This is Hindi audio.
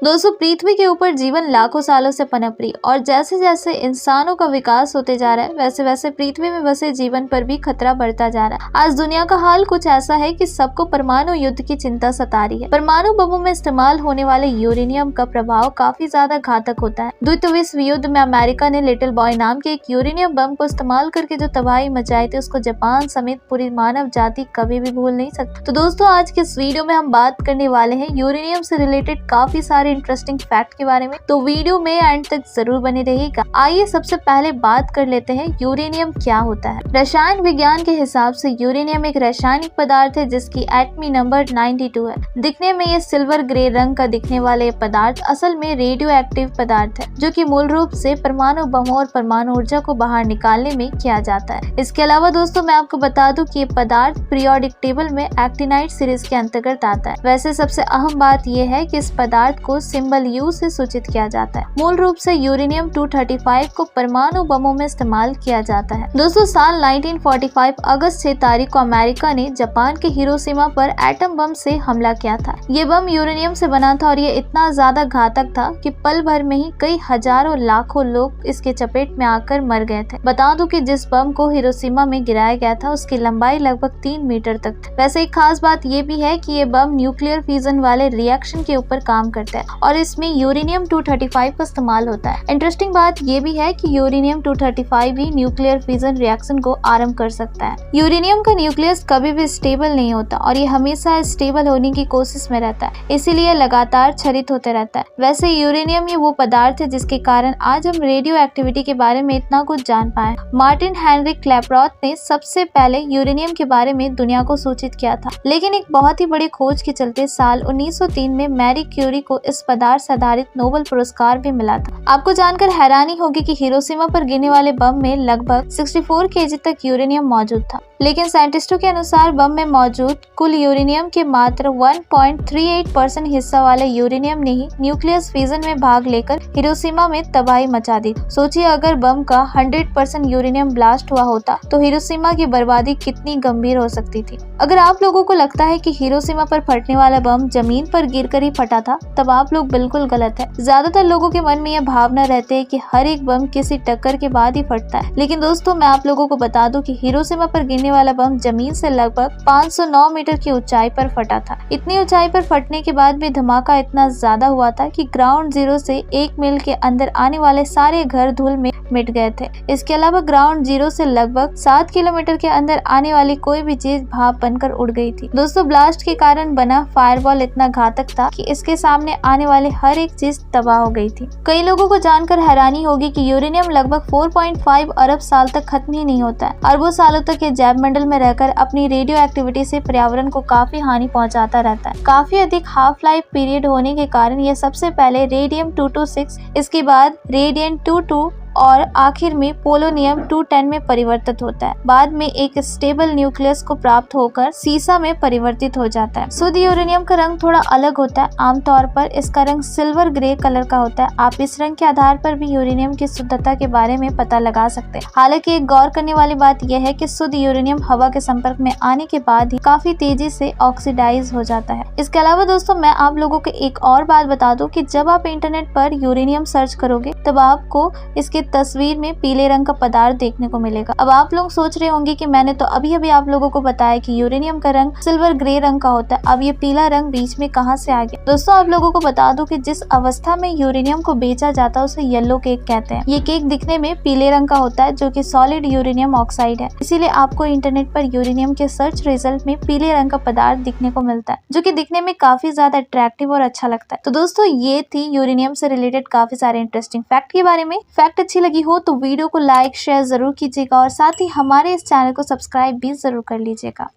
दोस्तों पृथ्वी के ऊपर जीवन लाखों सालों से पनप रही और जैसे जैसे इंसानों का विकास होते जा रहा है वैसे वैसे पृथ्वी में बसे जीवन पर भी खतरा बढ़ता जा रहा है। आज दुनिया का हाल कुछ ऐसा है कि सबको परमाणु युद्ध की चिंता सता रही है। परमाणु बमों में इस्तेमाल होने वाले यूरेनियम का प्रभाव काफी ज्यादा घातक होता है। द्वितीय विश्व युद्ध में अमेरिका ने लिटिल बॉय नाम के एक यूरेनियम बम को इस्तेमाल करके जो तबाही मचाई थी उसको जापान समेत पूरी मानव जाति कभी भी भूल नहीं सकती। तो दोस्तों आज के इस वीडियो में हम बात करने वाले हैं यूरेनियम से रिलेटेड काफी सारे इंटरेस्टिंग फैक्ट के बारे में, तो वीडियो में एंड तक जरूर बने रहिएगा। आइए सबसे पहले बात कर लेते हैं यूरेनियम क्या होता है। रसायन विज्ञान के हिसाब से यूरेनियम एक रासायनिक पदार्थ है जिसकी एटमी नंबर 92 है। दिखने में ये सिल्वर ग्रे रंग का दिखने वाले पदार्थ असल में रेडियो एक्टिव पदार्थ है जो कि मूल रूप से परमाणु बमों और परमाणु ऊर्जा को बाहर निकालने में किया जाता है। इसके अलावा दोस्तों मैं आपको बता दूं कि ये पदार्थ पीरियोडिक टेबल में एक्टिनाइड सीरीज के अंतर्गत आता है। वैसे सबसे अहम बात यह है कि इस पदार्थ को सिंबल यू से सूचित किया जाता है। मूल रूप से यूरेनियम 235 को परमाणु बमों में इस्तेमाल किया जाता है। दोस्तों साल 1945 अगस्त 6 तारीख को अमेरिका ने जापान के हिरोशिमा पर एटम बम से हमला किया था। ये बम यूरेनियम से बना था और ये इतना ज्यादा घातक था कि पल भर में ही कई हजारों लाखों लोग इसके चपेट में आकर मर गए थे। बता दूं कि जिस बम को हिरोशिमा में गिराया गया था उसकी लंबाई लगभग 3 मीटर तक थी। वैसे एक खास बात ये भी है कि ये बम न्यूक्लियर फ्यूजन वाले रिएक्शन के ऊपर काम करता है और इसमें यूरेनियम 235 का इस्तेमाल होता है। इंटरेस्टिंग बात ये भी है कि यूरेनियम 235 भी न्यूक्लियर फ्यूजन रिएक्शन को आरंभ कर सकता है। यूरेनियम का न्यूक्लियस कभी भी स्टेबल नहीं होता और ये हमेशा स्टेबल होने की कोशिश में रहता है, इसीलिए लगातार क्षरित होते रहता है। वैसे यूरेनियम ही वो पदार्थ है जिसके कारण आज हम रेडियो एक्टिविटी के बारे में इतना कुछ जान पाए। मार्टिन हेनरिक क्लैपरॉथ ने सबसे पहले यूरेनियम के बारे में दुनिया को सूचित किया था, लेकिन एक बहुत ही बड़ी खोज के चलते साल 1903 में मैरी क्यूरी को इस पदार्थ से आधारित नोबेल पुरस्कार भी मिला था। आपको जानकर हैरानी होगी कि हिरोशिमा पर गिरने वाले बम में लगभग 64 केजी तक यूरेनियम मौजूद था, लेकिन साइंटिस्टों के अनुसार बम में मौजूद कुल यूरेनियम के मात्र 1.38% हिस्सा वाले यूरेनियम ने ही न्यूक्लियस फ्यूजन में भाग लेकर हिरोशिमा में तबाही मचा दी। सोचिए अगर बम का 100% यूरेनियम ब्लास्ट हुआ होता तो हिरोशिमा की बर्बादी कितनी गंभीर हो सकती थी। अगर आप लोगों को लगता है कि हिरोशिमा पर फटने वाला बम जमीन पर गिरकर ही फटा था तब आप लोग बिल्कुल गलत है। ज्यादातर लोगों के मन में यह भावना रहती है कि हर एक बम किसी टक्कर के बाद ही फटता है, लेकिन दोस्तों मैं आप लोगों को बता दूं कि हिरोशिमा पर गिरने वाला बम जमीन से लगभग 509 मीटर की ऊंचाई पर फटा था। इतनी ऊंचाई पर फटने के बाद भी धमाका इतना ज्यादा हुआ था कि ग्राउंड जीरो से 1 मील के अंदर आने वाले सारे घर धूल में मिट गए थे। इसके अलावा ग्राउंड जीरो से लगभग 7 किलोमीटर के अंदर आने वाली कोई भी चीज भाप बनकर उड़ गई थी। दोस्तों ब्लास्ट के कारण बना फायरवॉल इतना घातक था कि इसके सामने आने वाले हर एक चीज तबाह हो गई थी। कई लोगों को जानकर हैरानी होगी कि यूरेनियम लगभग 4.5 अरब साल तक खत्म ही नहीं होता है। अरबों सालों तक ये जैव मंडल में रहकर अपनी रेडियो एक्टिविटी से पर्यावरण को काफी हानि पहुंचाता रहता है। काफी अधिक हाफ लाइफ पीरियड होने के कारण यह सबसे पहले रेडियम 226, इसके बाद रेडियम 22 और आखिर में पोलोनियम 210 में परिवर्तित होता है। बाद में एक स्टेबल न्यूक्लियस को प्राप्त होकर सीसा में परिवर्तित हो जाता है। शुद्ध यूरेनियम का रंग थोड़ा अलग होता है। आमतौर पर इसका रंग सिल्वर ग्रे कलर का होता है। आप इस रंग के आधार पर भी यूरेनियम की शुद्धता के बारे में पता लगा सकते हैं। हालांकि एक गौर करने वाली बात यह है कि शुद्ध यूरेनियम हवा के संपर्क में आने के बाद ही काफी तेजी से ऑक्सीडाइज हो जाता है। इसके अलावा दोस्तों मैं आप लोगों को एक और बात बता दूं कि जब आप इंटरनेट पर यूरेनियम सर्च करोगे तब आपको इसके तस्वीर में पीले रंग का पदार्थ देखने को मिलेगा। अब आप लोग सोच रहे होंगे कि मैंने तो अभी अभी आप लोगों को बताया कि यूरेनियम का रंग सिल्वर ग्रे रंग का होता है, अब ये पीला रंग बीच में कहां से आ गया। दोस्तों आप लोगों को बता दूं कि जिस अवस्था में यूरेनियम को बेचा जाता है उसे येलो केक कहते हैं। ये केक दिखने में पीले रंग का होता है जो कि सॉलिड यूरेनियम ऑक्साइड है, इसीलिए आपको इंटरनेट पर यूरेनियम के सर्च रिजल्ट में पीले रंग का पदार्थ दिखने को मिलता है जो कि दिखने में काफी ज्यादा अट्रैक्टिव और अच्छा लगता है। तो दोस्तों ये थी यूरेनियम से रिलेटेड काफी सारे इंटरेस्टिंग फैक्ट के बारे में। फैक्ट अच्छी लगी हो तो वीडियो को लाइक शेयर जरूर कीजिएगा और साथ ही हमारे इस चैनल को सब्सक्राइब भी जरूर कर लीजिएगा।